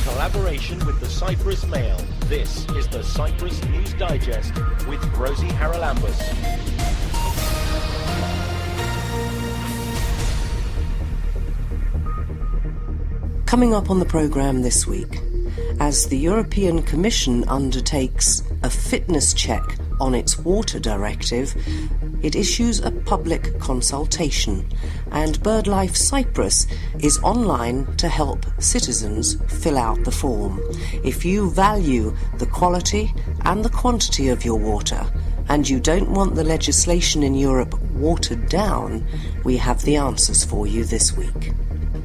collaboration with the Cyprus Mail, this is the Cyprus News Digest with Rosie Charalambous. Coming up on the programme this week, as the European Commission undertakes a fitness check on its water directive, it issues a public consultation, and BirdLife Cyprus is online to help citizens fill out the form. If you value the quality and the quantity of your water, and you don't want the legislation in Europe watered down, we have the answers for you this week.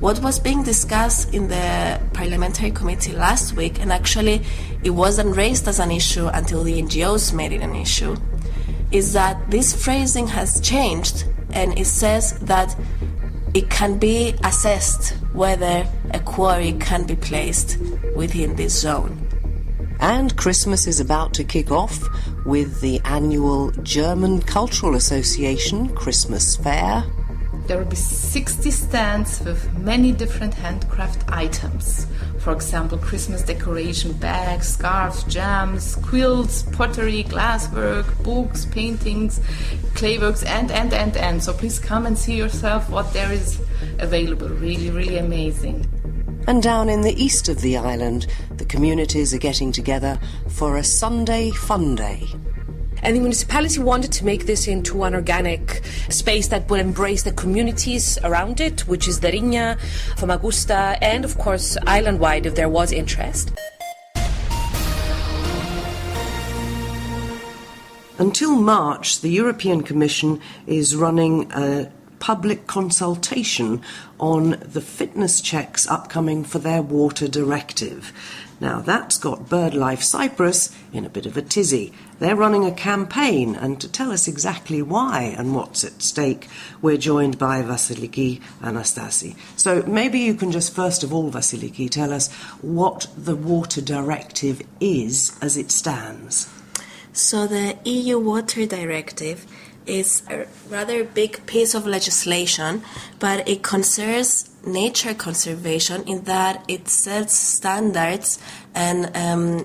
What was being discussed in the parliamentary committee last week, and actually it wasn't raised as an issue until the NGOs made it an issue, is that this phrasing has changed, and it says that it can be assessed whether a quarry can be placed within this zone. And Christmas is about to kick off with the annual German Cultural Association Christmas Fair. There will be 60 stands with many different handcraft items. For example, Christmas decoration bags, scarves, jams, quilts, pottery, glasswork, books, paintings, clayworks, and. So please come and see yourself what there is available. Really, really amazing. And down in the east of the island, the communities are getting together for a Sunday Fun Day. And the municipality wanted to make this into an organic space that will embrace the communities around it, which is Darinya, Famagusta, and of course island-wide if there was interest. Until March, the European Commission is running a public consultation on the fitness checks upcoming for their water directive. Now, that's got BirdLife Cyprus in a bit of a tizzy. They're running a campaign, and to tell us exactly why and what's at stake, we're joined by Vasiliki Anastasi. So maybe you can just first of all, Vasiliki, tell us what the water directive is as it stands. So the EU Water Directive is a rather big piece of legislation, but it concerns nature conservation in that it sets standards and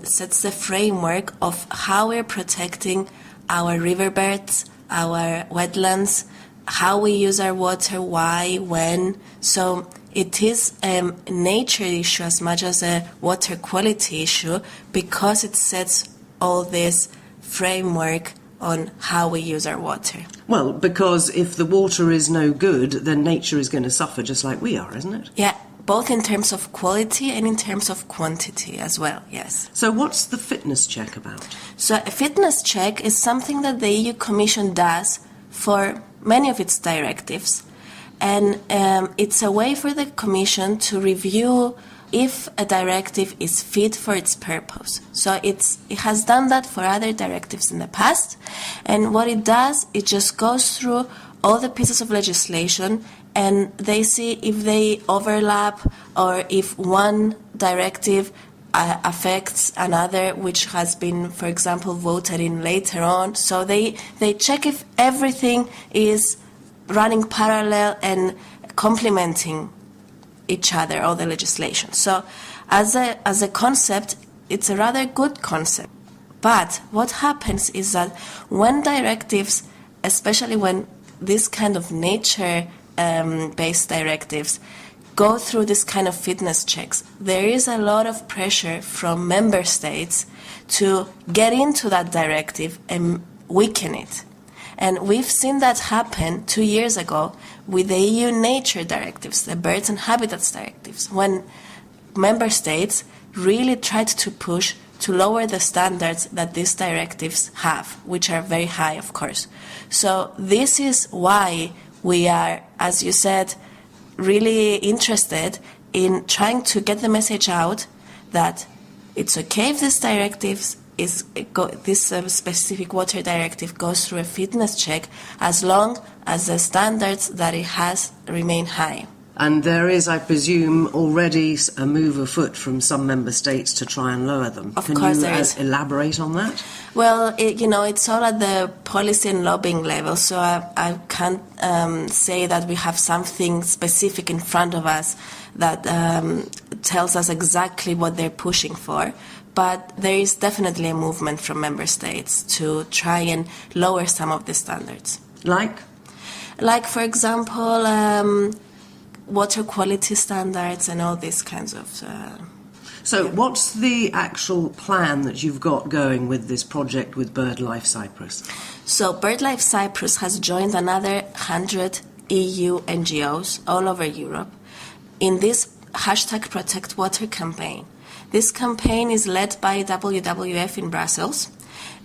sets the framework of how we're protecting our riverbeds, our wetlands, how we use our water, why, when. So it is a nature issue as much as a water quality issue, because it sets all this framework on how we use our water. Well, because if the water is no good, then nature is going to suffer just like we are, isn't it? Yeah, both in terms of quality and in terms of quantity as well, yes. So what's the fitness check about? So a fitness check is something that the EU Commission does for many of its directives. And it's a way for the Commission to review if a directive is fit for its purpose. So it has done that for other directives in the past, and what it does, it just goes through all the pieces of legislation and they see if they overlap or if one directive affects another which has been, for example, voted in later on. So they check if everything is running parallel and complementing each other, all the legislation. So as a concept, it's a rather good concept. But what happens is that when directives, especially when this kind of nature-based directives go through this kind of fitness checks, there is a lot of pressure from member states to get into that directive and weaken it. And we've seen that happen 2 years ago with the EU nature directives, the birds and habitats directives, when member states really tried to push to lower the standards that these directives have, which are very high, of course. So this is why we are, as you said, really interested in trying to get the message out that it's okay if these directives this specific water directive goes through a fitness check as long as the standards that it has remain high. And there is, I presume, already a move afoot from some member states to try and lower them. Of course there is. Can you elaborate on that? Well, it's all at the policy and lobbying level, so I can't say that we have something specific in front of us that tells us exactly what they're pushing for. But there is definitely a movement from member states to try and lower some of the standards. Like, for example, water quality standards and all these kinds of... So what's the actual plan that you've got going with this project with BirdLife Cyprus? So BirdLife Cyprus has joined another 100 EU NGOs all over Europe in this #ProtectWater campaign. This campaign is led by WWF in Brussels,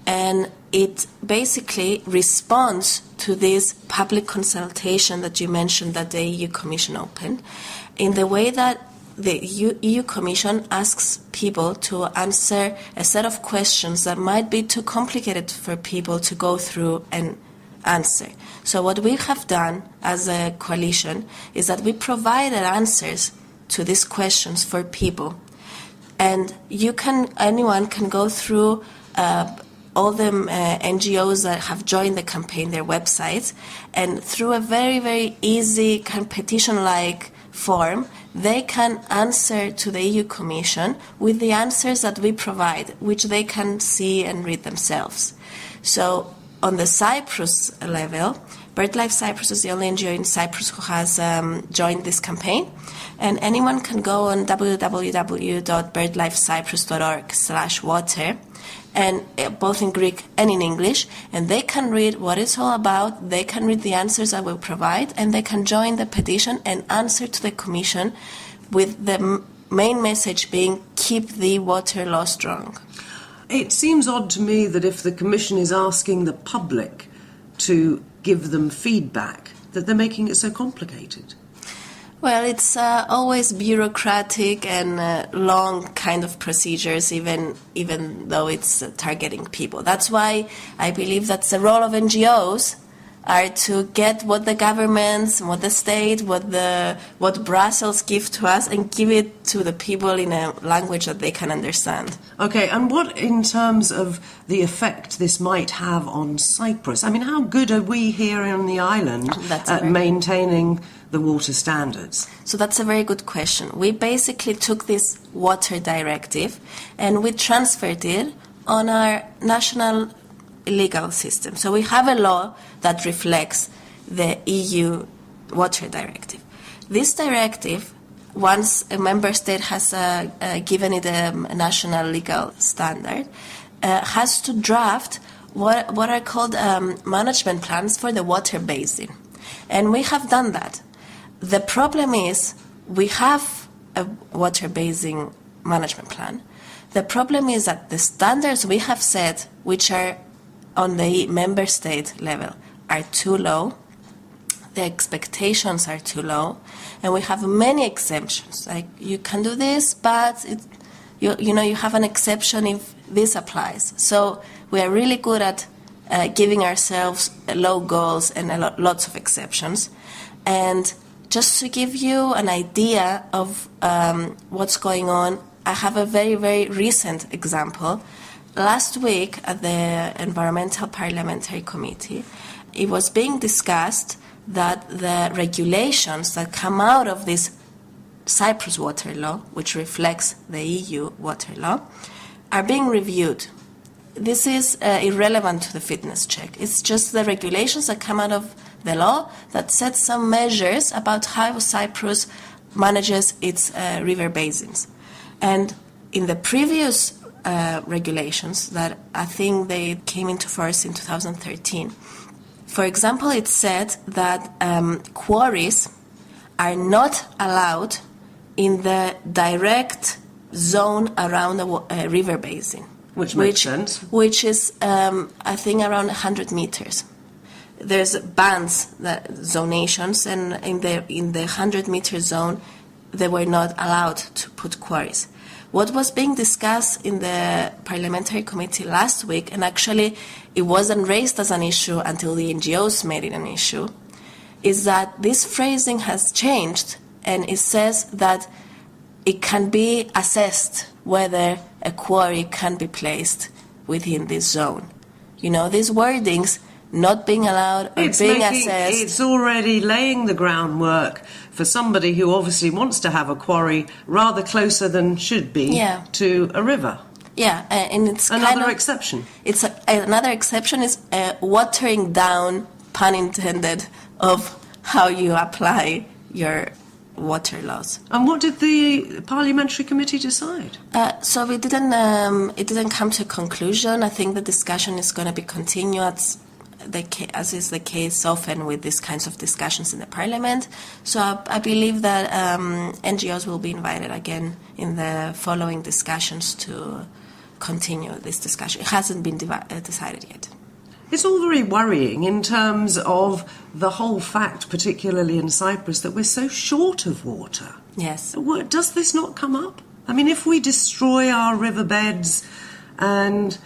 and it basically responds to this public consultation that you mentioned that the EU Commission opened, in the way that the EU Commission asks people to answer a set of questions that might be too complicated for people to go through and answer. So what we have done as a coalition is that we provided answers to these questions for people. And anyone can go through all the NGOs that have joined the campaign, their websites, and through a very, very easy petition-like form, they can answer to the EU Commission with the answers that we provide, which they can see and read themselves. So on the Cyprus level, BirdLife Cyprus is the only NGO in Cyprus who has joined this campaign, and anyone can go on www.birdlifecyprus.org/water, and both in Greek and in English, and they can read what it's all about, they can read the answers I will provide, and they can join the petition and answer to the Commission with the main message being, keep the water law strong. It seems odd to me that if the Commission is asking the public to give them feedback, that they're making it so complicated. Well, it's always bureaucratic and long kind of procedures, even though it's targeting people. That's why I believe that's the role of NGOs, are to get what the governments, what the state, what Brussels give to us, and give it to the people in a language that they can understand. Okay, and what in terms of the effect this might have on Cyprus? I mean, how good are we here on the island at maintaining the water standards? So that's a very good question. We basically took this water directive and we transferred it on our national legal system. So we have a law that reflects the EU water directive. This directive, once a member state has given it a national legal standard, has to draft what are called management plans for the water basin. And we have done that. The problem is we have a water basin management plan. The problem is that the standards we have set, which are on the member state level, are too low. The expectations are too low, and we have many exemptions. Like, you can do this, but you have an exception if this applies. So we are really good at giving ourselves low goals and lots of exceptions. And just to give you an idea of what's going on, I have a very, very recent example. Last week at the Environmental Parliamentary Committee, it was being discussed that the regulations that come out of this Cyprus water law, which reflects the EU water law, are being reviewed. This is irrelevant to the fitness check. It's just the regulations that come out of the law that set some measures about how Cyprus manages its river basins. And in the previous regulations that I think they came into force in 2013, for example, it said that quarries are not allowed in the direct zone around a river basin. Which makes sense. Which is, I think, around 100 meters. There's bands, zonations, and in the 100-meter zone, they were not allowed to put quarries. What was being discussed in the Parliamentary Committee last week, and actually it wasn't raised as an issue until the NGOs made it an issue, is that this phrasing has changed, and it says that it can be assessed whether a quarry can be placed within this zone. You know, these wordings, not being allowed or being assessed. It's already laying the groundwork for somebody who obviously wants to have a quarry rather closer than should be to a river. Yeah, and it's another exception. It's another exception is watering down, pun intended, of how you apply your water laws. And what did the parliamentary committee decide? So it didn't come to a conclusion. I think the discussion is going to be continuous, as is the case often with these kinds of discussions in the parliament. So I believe that NGOs will be invited again in the following discussions to continue this discussion. It hasn't been decided yet. It's all very worrying in terms of the whole fact, particularly in Cyprus, that we're so short of water. Yes. Does this not come up? I mean, if we destroy our riverbeds and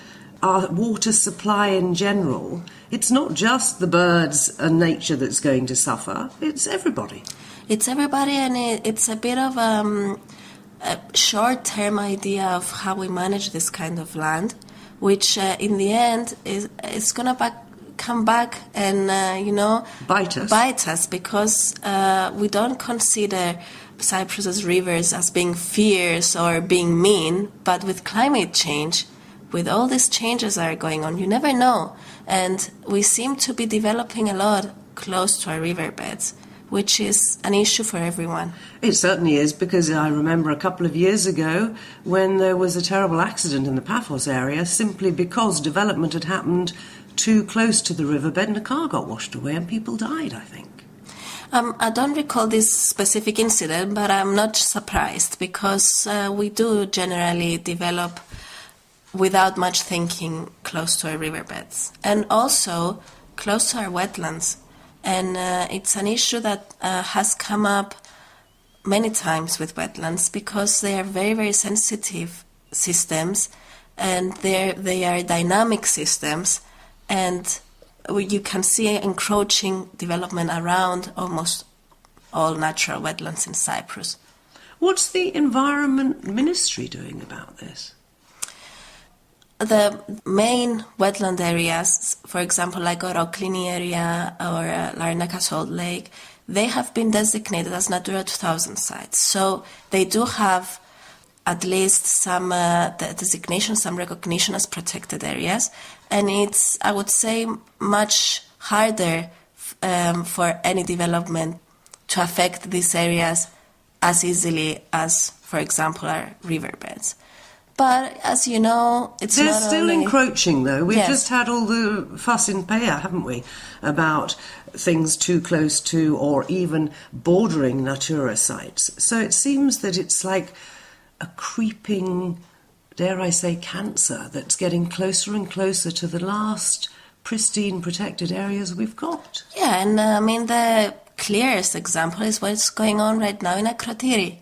our water supply in general, it's not just the birds and nature that's going to suffer, it's everybody. It's everybody, and it's a bit of a short-term idea of how we manage this kind of land, which in the end is going to come back and, bite us because we don't consider Cyprus's rivers as being fierce or being mean, but with climate change, with all these changes that are going on, you never know. And we seem to be developing a lot close to our riverbeds, which is an issue for everyone. It certainly is, because I remember a couple of years ago when there was a terrible accident in the Paphos area simply because development had happened too close to the riverbed and a car got washed away and people died, I think. I don't recall this specific incident, but I'm not surprised because we do generally develop without much thinking close to our riverbeds and also close to our wetlands. And it's an issue that has come up many times with wetlands because they are very, very sensitive systems and they are dynamic systems, and you can see encroaching development around almost all natural wetlands in Cyprus. What's the Environment Ministry doing about this? The main wetland areas, for example, like Oroklini area or Larnaca Salt Lake, they have been designated as Natura 2000 sites. So they do have at least some designation, some recognition as protected areas. And it's, I would say, much harder for any development to affect these areas as easily as, for example, our riverbeds. But as you know, They're still encroaching, though. We've Yes. just had all the fuss in Fayre, haven't we, about things too close to or even bordering Natura sites. So it seems that it's like a creeping, dare I say, cancer that's getting closer and closer to the last pristine protected areas we've got. Yeah, and I mean, the clearest example is what's going on right now in Akrotiri.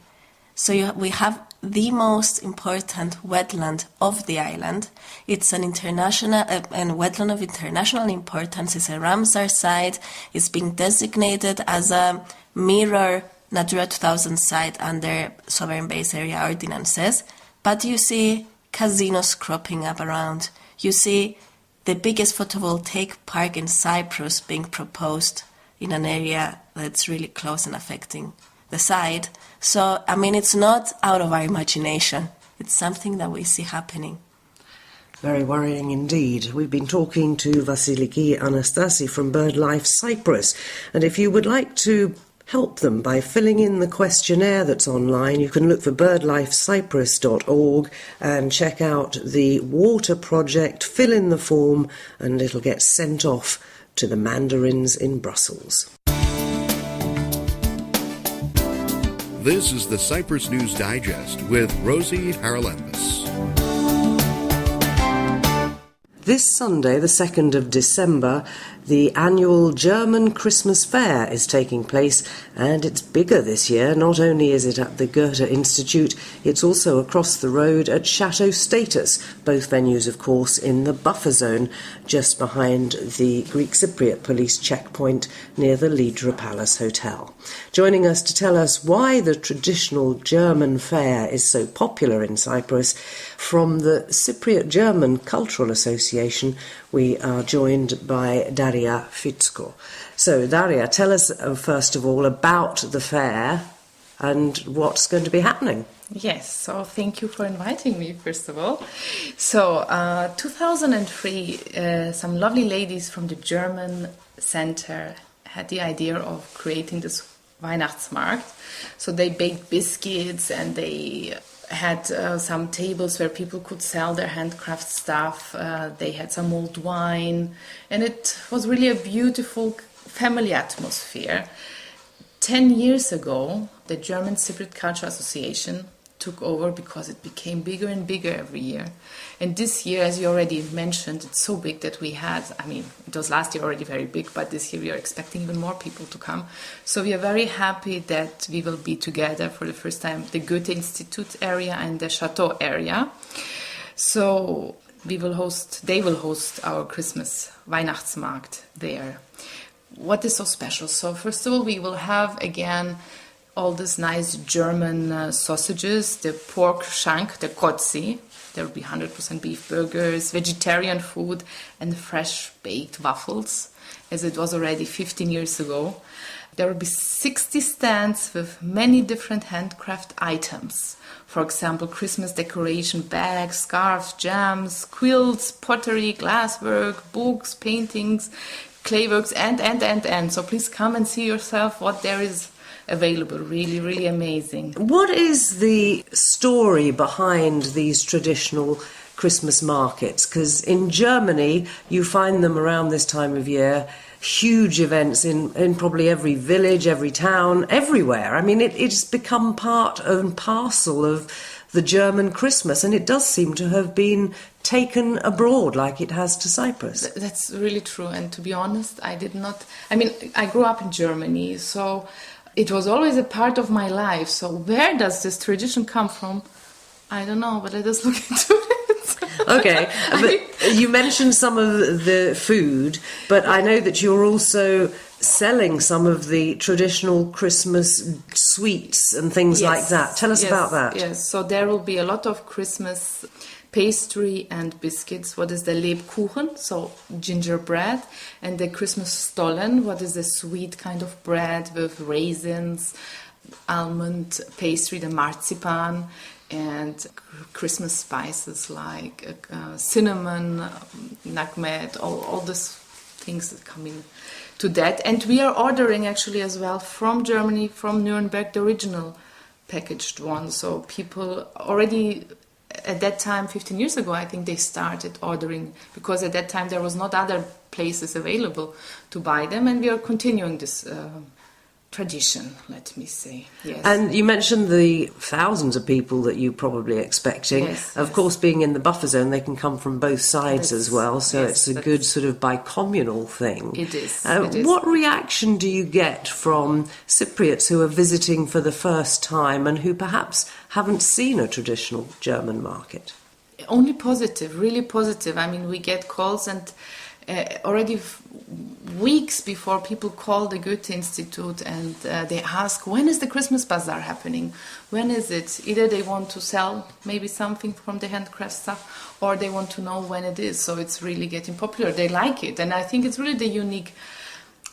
So we have the most important wetland of the island. It's an international and wetland of international importance. It's a Ramsar site. It's being designated as a mirror Natura 2000 site under Sovereign Base Area ordinances. But you see casinos cropping up around. You see the biggest photovoltaic park in Cyprus being proposed in an area that's really close and affecting the site. So, I mean, it's not out of our imagination. It's something that we see happening. Very worrying indeed. We've been talking to Vasiliki Anastasi from BirdLife Cyprus. And if you would like to help them by filling in the questionnaire that's online, you can look for birdlifecyprus.org and check out the water project, fill in the form, and it'll get sent off to the mandarins in Brussels. This is the Cyprus News Digest with Rosie Charalambous. This Sunday, the 2nd of December, The annual German Christmas Fair is taking place, and it's bigger this year. Not only is it at the Goethe Institute, it's also across the road at Chateau Status, both venues, of course, in the buffer zone, just behind the Greek Cypriot police checkpoint near the Lidra Palace Hotel. Joining us to tell us why the traditional German fair is so popular in Cyprus, from the Cypriot German Cultural Association, we are joined by Daria Fitsko. So, Daria, tell us first of all about the fair and what's going to be happening. Yes, so thank you for inviting me, first of all. So, 2003, some lovely ladies from the German Center had the idea of creating this Weihnachtsmarkt. So they baked biscuits and they had some tables where people could sell their handcraft stuff. They had some old wine, and it was really a beautiful family atmosphere. 10 years ago, the German Cypriot Cultural Association took over because it became bigger and bigger every year. And this year, as you already mentioned, it's so big that we had, it was last year already very big, but this year we are expecting even more people to come. So we are very happy that we will be together for the first time, the Goethe Institute area and the Chateau area. So they will host our Christmas Weihnachtsmarkt there. What is so special? So first of all, we will have again all these nice German sausages, the pork shank, the kotzi. There will be 100% beef burgers, vegetarian food, and fresh baked waffles, as it was already 15 years ago. There will be 60 stands with many different handcraft items. For example, Christmas decoration bags, scarves, jams, quilts, pottery, glasswork, books, paintings, clayworks, and. So please come and see yourself what there is available. Really, really amazing. What is the story behind these traditional Christmas markets? Because in Germany, you find them around this time of year, huge events in probably every village, every town, everywhere. It's become part and parcel of the German Christmas, and it does seem to have been taken abroad like it has to Cyprus. That's really true. And to be honest, I grew up in Germany, so it was always a part of my life. So where does this tradition come from? I don't know, but let us look into it. Okay, but you mentioned some of the food, but I know that you're also selling some of the traditional Christmas sweets and things like that. Tell us about that. Yes, so there will be a lot of Christmas pastry and biscuits. What is the Lebkuchen, so gingerbread, and the Christmas Stollen, what is the sweet kind of bread with raisins, almond pastry, the marzipan, and Christmas spices like cinnamon, nutmeg, all these things that come in to that. And we are ordering actually as well from Germany, from Nuremberg, the original packaged one. So people already at that time, 15 years ago, I think they started ordering, because at that time there was not other places available to buy them, and we are continuing this tradition, let me say. Yes. And you mentioned the thousands of people that you're probably expecting. Yes, of course, being in the buffer zone, they can come from both sides as well, so it's a good sort of bi-communal thing. It is. What reaction do you get from Cypriots who are visiting for the first time and who perhaps haven't seen a traditional German market? Only positive, really positive. We get calls, and already weeks before, people call the Goethe Institute and they ask, when is the Christmas bazaar happening? When is it? Either they want to sell maybe something from the handcraft stuff, or they want to know when it is. So it's really getting popular. They like it. And I think it's really the unique,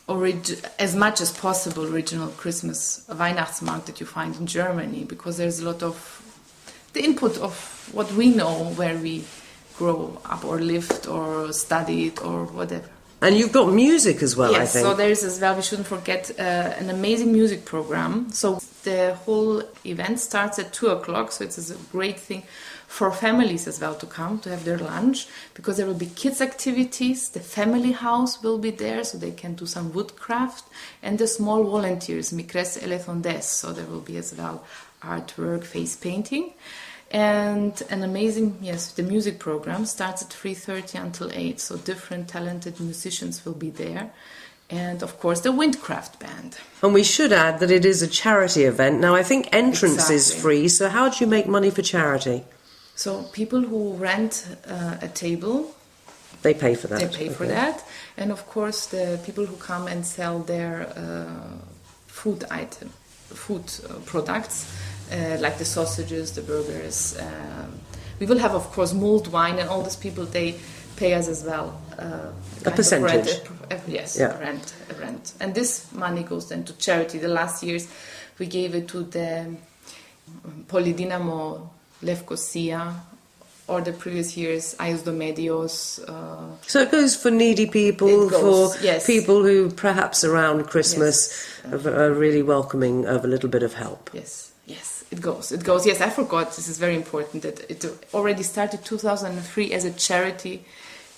as much as possible, original Christmas Weihnachtsmarkt that you find in Germany, because there's a lot of the input of what we know, where we grow up or lived or studied or whatever. And you've got music as well, yes, I think. So there is as well, we shouldn't forget, an amazing music program. So the whole event starts at 2:00, so it's a great thing for families as well to come, to have their lunch, because there will be kids activities, the family house will be there, so they can do some woodcraft, and the small volunteers, Micres Elephondes, so there will be as well artwork, face painting. And an amazing, the music program starts at 3:30 until 8, so different talented musicians will be there. And of course the Windcraft Band. And we should add that it is a charity event. Now I think entrance is free, so how do you make money for charity? So people who rent a table, they pay for that. They pay for that. And of course the people who come and sell their food products, like the sausages, the burgers. We will have, of course, mulled wine, and all these people, they pay us as well. A percentage. A rent. And this money goes then to charity. The last years we gave it to the Polydynamo Nicosia, or the previous years, Aios Domedios. So it goes for needy people, people who perhaps around Christmas are really welcoming of a little bit of help. Yes, it goes. Yes, I forgot, this is very important, that it already started 2003 as a charity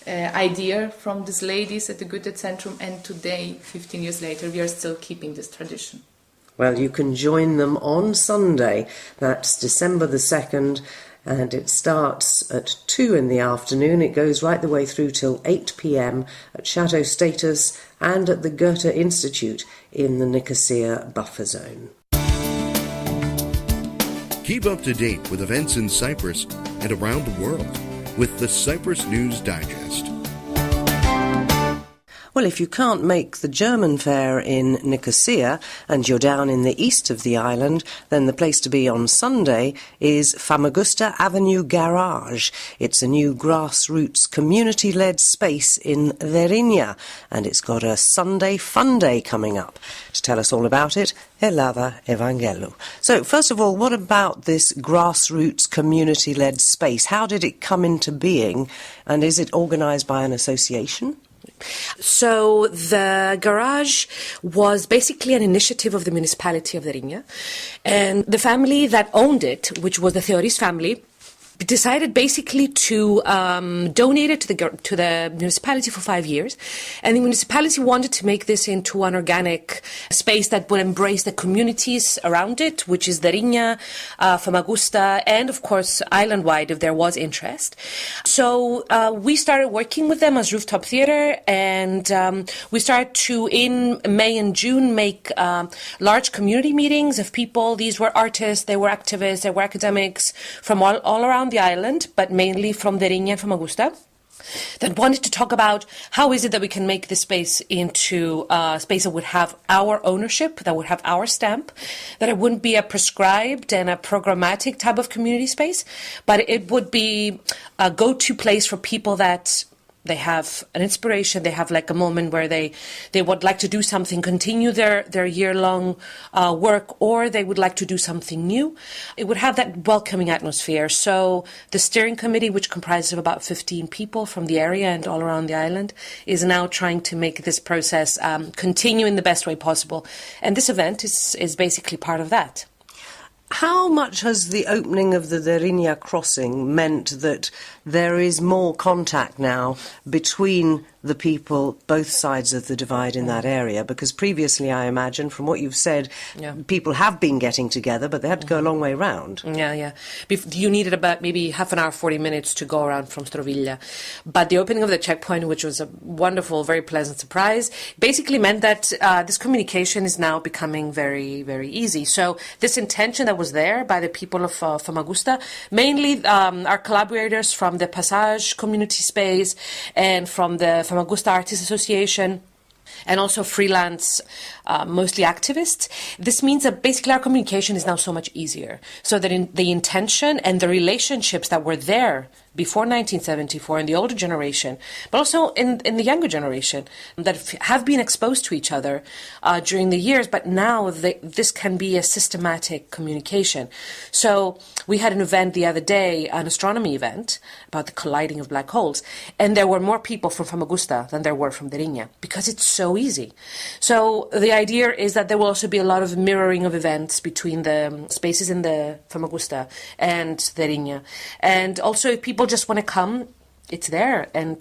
idea from these ladies at the Goethe-Zentrum, and today, 15 years later, we are still keeping this tradition. Well, you can join them on Sunday, that's December the 2nd, and it starts at 2 in the afternoon. It goes right the way through till 8 p.m. at Chateau Status and at the Goethe Institute in the Nicosia buffer zone. Keep up to date with events in Cyprus and around the world with the Cyprus News Digest. Well, if you can't make the German fair in Nicosia and you're down in the east of the island, then the place to be on Sunday is Famagusta Avenue Garage. It's a new grassroots community-led space in Verinia, and it's got a Sunday Fun Day coming up. To tell us all about it, Elava Evangelou. So, first of all, what about this grassroots community-led space? How did it come into being, and is it organised by an association? So the garage was basically an initiative of the municipality of Verinia, and the family that owned it, which was the Theoris family, decided basically to donate it to the municipality for 5 years, and the municipality wanted to make this into an organic space that would embrace the communities around it, which is Verinia, Famagusta, and of course island-wide if there was interest. So we started working with them as Rooftop Theatre, and we started to, in May and June, make large community meetings of people. These were artists, they were activists, they were academics from all around the island, but mainly from Verinia and Famagusta, that wanted to talk about how is it that we can make this space into a space that would have our ownership, that would have our stamp, that it wouldn't be a prescribed and a programmatic type of community space, but it would be a go-to place for people that they have an inspiration, they have like a moment where they would like to do something, continue their year-long work, or they would like to do something new. It would have that welcoming atmosphere. So the steering committee, which comprises of about 15 people from the area and all around the island, is now trying to make this process continue in the best way possible. And this event is basically part of that. How much has the opening of the Verinia crossing meant that there is more contact now between the people, both sides of the divide in that area? Because previously, I imagine, from what you've said, people have been getting together, but they had to go a long way round. Yeah. You needed about maybe half an hour, 40 minutes to go around from Stroviglia. But the opening of the checkpoint, which was a wonderful, very pleasant surprise, basically meant that this communication is now becoming very, very easy. So this intention that was there by the people of Famagusta, mainly our collaborators from the Passage community space and from the Famagusta Artists Association, and also freelance, mostly activists. This means that basically our communication is now so much easier. So that in the intention and the relationships that were there before 1974 in the older generation, but also in the younger generation, that have been exposed to each other during the years, but now this can be a systematic communication. So we had an event the other day, an astronomy event, about the colliding of black holes, and there were more people from Famagusta than there were from Verinia, because it's so easy. So the idea is that there will also be a lot of mirroring of events between the spaces in the Famagusta and Verinia. And also if people just want to come, it's there, and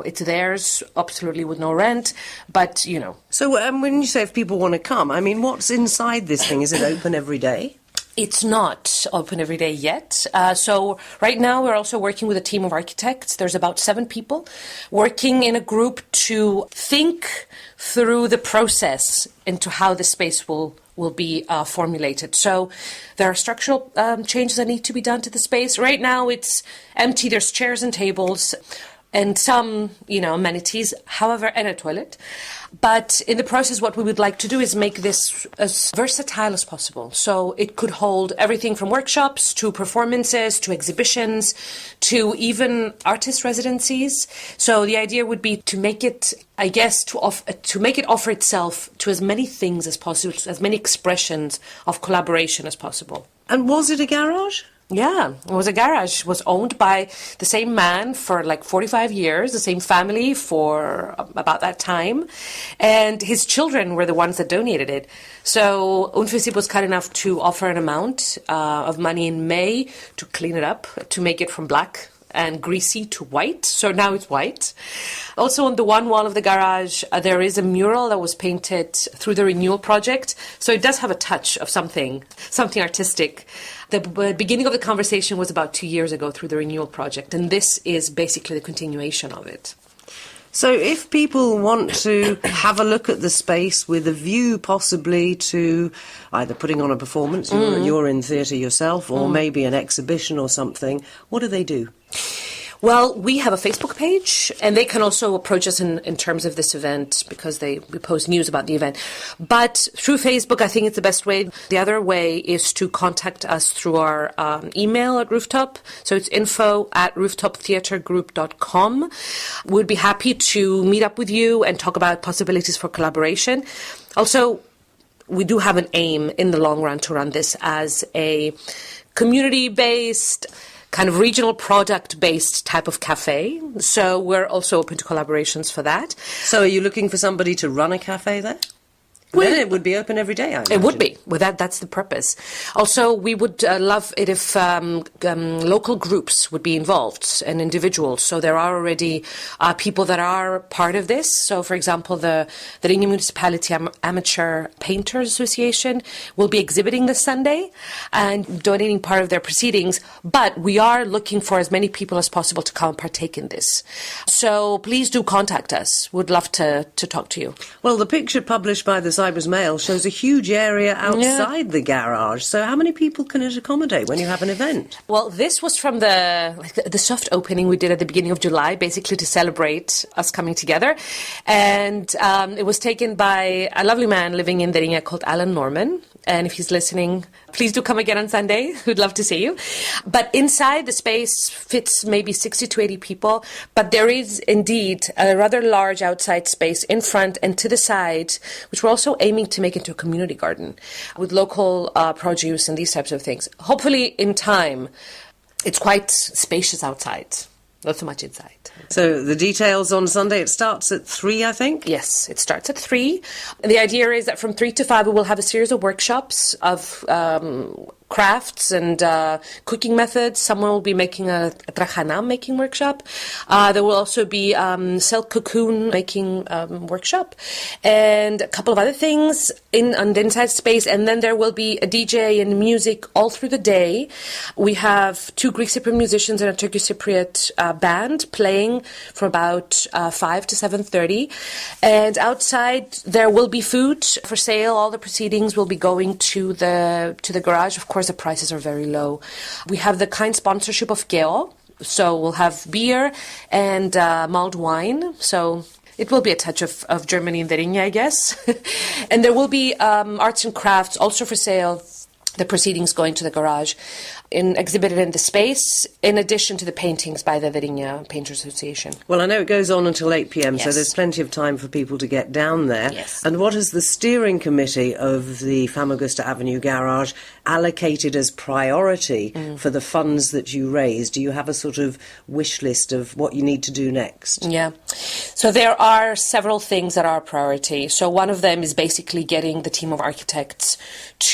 it's theirs absolutely with no rent, but So when you say if people want to come, I mean, what's inside this thing? Is it open every day? It's not open every day yet. So right now we're also working with a team of architects. There's about 7 people working in a group to think through the process into how the space will be formulated. So there are structural changes that need to be done to the space. Right now it's empty. There's chairs and tables and some, amenities, however, and a toilet. But in the process, what we would like to do is make this as versatile as possible. So it could hold everything from workshops to performances to exhibitions to even artist residencies. So the idea would be to make it, I guess, to make it offer itself to as many things as possible, as many expressions of collaboration as possible. And was it a garage? Yeah, it was a garage. It was owned by the same man for like 45 years, the same family for about that time. And his children were the ones that donated it. So UNFICYP was kind enough to offer an amount of money in May to clean it up, to make it from black and greasy to white. So now it's white. Also on the one wall of the garage, there is a mural that was painted through the Renewal Project. So it does have a touch of something artistic. The beginning of the conversation was about 2 years ago through the Renewal Project. And this is basically the continuation of it. So if people want to have a look at the space with a view possibly to either putting on a performance, you're in theatre yourself, or maybe an exhibition or something, what do they do? Well, we have a Facebook page, and they can also approach us in terms of this event because we post news about the event. But through Facebook, I think it's the best way. The other way is to contact us through our email at Rooftop. So it's info@rooftoptheatregroup.com. We'd be happy to meet up with you and talk about possibilities for collaboration. Also, we do have an aim in the long run to run this as a community-based, kind of regional product-based type of cafe. So we're also open to collaborations for that. So are you looking for somebody to run a cafe there? Then it would be open every day, I imagine. It would be. Well, that's the purpose. Also, we would love it if local groups would be involved and individuals. So there are already people that are part of this. So, for example, the Riga Municipality Amateur Painters Association will be exhibiting this Sunday and donating part of their proceedings. But we are looking for as many people as possible to come and partake in this. So please do contact us. We'd love to talk to you. Well, the picture published by the Cyprus Mail shows a huge area outside the garage. So how many people can it accommodate when you have an event? Well, this was from the soft opening we did at the beginning of July, basically to celebrate us coming together. And it was taken by a lovely man living in Derinja called Alan Norman. And if he's listening, please do come again on Sunday. We'd love to see you. But inside the space fits maybe 60 to 80 people. But there is indeed a rather large outside space in front and to the side, which we're also aiming to make into a community garden with local produce and these types of things. Hopefully in time, it's quite spacious outside. Not so much inside. So the details on Sunday, it starts at 3, I think? Yes, it starts at 3. And the idea is that from 3 to 5, we will have a series of workshops of crafts and cooking methods. Someone will be making a trajana making workshop. There will also be silk cocoon making workshop and a couple of other things on the inside space. And then there will be a DJ and music all through the day. We have 2 Greek Cypriot musicians and a Turkish Cypriot band playing from about 5 to 7:30. And outside there will be food for sale. All the proceedings will be going to the garage. Of course, the prices are very low. We have the kind sponsorship of Geo, so we'll have beer and mulled wine. So it will be a touch of Germany in Derinja, I guess. And there will be arts and crafts also for sale. The proceedings going to the garage, exhibited in the space, in addition to the paintings by the Derinja Painters Association. Well, I know it goes on until 8 p.m, Yes. so there's plenty of time for people to get down there. Yes. And what has the steering committee of the Famagusta Avenue garage allocated as priority for the funds that you raise? Do you have a sort of wish list of what you need to do next? Yeah. So there are several things that are a priority. So one of them is basically getting the team of architects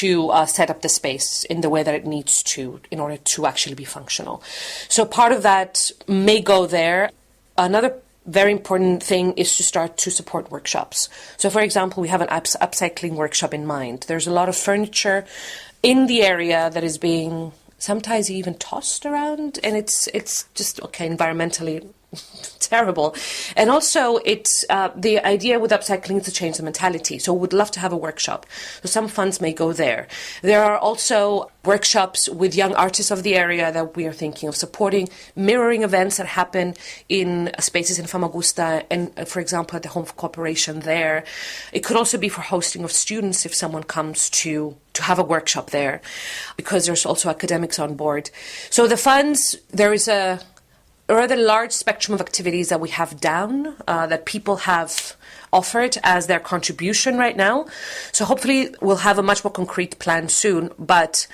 to set up the space in the way that it needs to in order to actually be functional. So part of that may go there. Another very important thing is to start to support workshops. So for example, we have an upcycling workshop in mind. There's a lot of furniture in the area that is being sometimes even tossed around, and it's just environmentally terrible. And also it's the idea with upcycling is to change the mentality, so we'd love to have a workshop, so some funds may go there. There are also workshops with young artists of the area that we are thinking of supporting, mirroring events that happen in spaces in Famagusta and for example at the Home of Cooperation there. It could also be for hosting of students if someone comes to have a workshop there, because there's also academics on board. So the funds, there is a rather large spectrum of activities that we have down, that people have offered as their contribution right now. So hopefully we'll have a much more concrete plan soon, but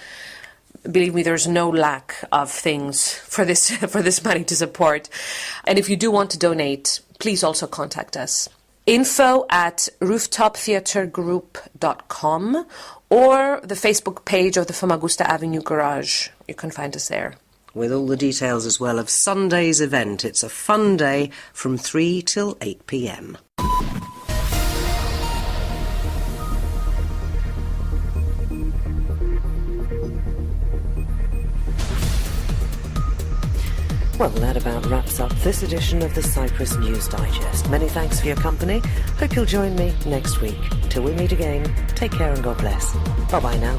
believe me, there's no lack of things for this money to support. And if you do want to donate, please also contact us. info@rooftoptheatregroup.com or the Facebook page of the Famagusta Avenue Garage. You can find us there. With all the details as well of Sunday's event. It's a fun day from 3 till 8 p.m. Well, that about wraps up this edition of the Cyprus News Digest. Many thanks for your company. Hope you'll join me next week. Till we meet again, take care and God bless. Bye-bye now.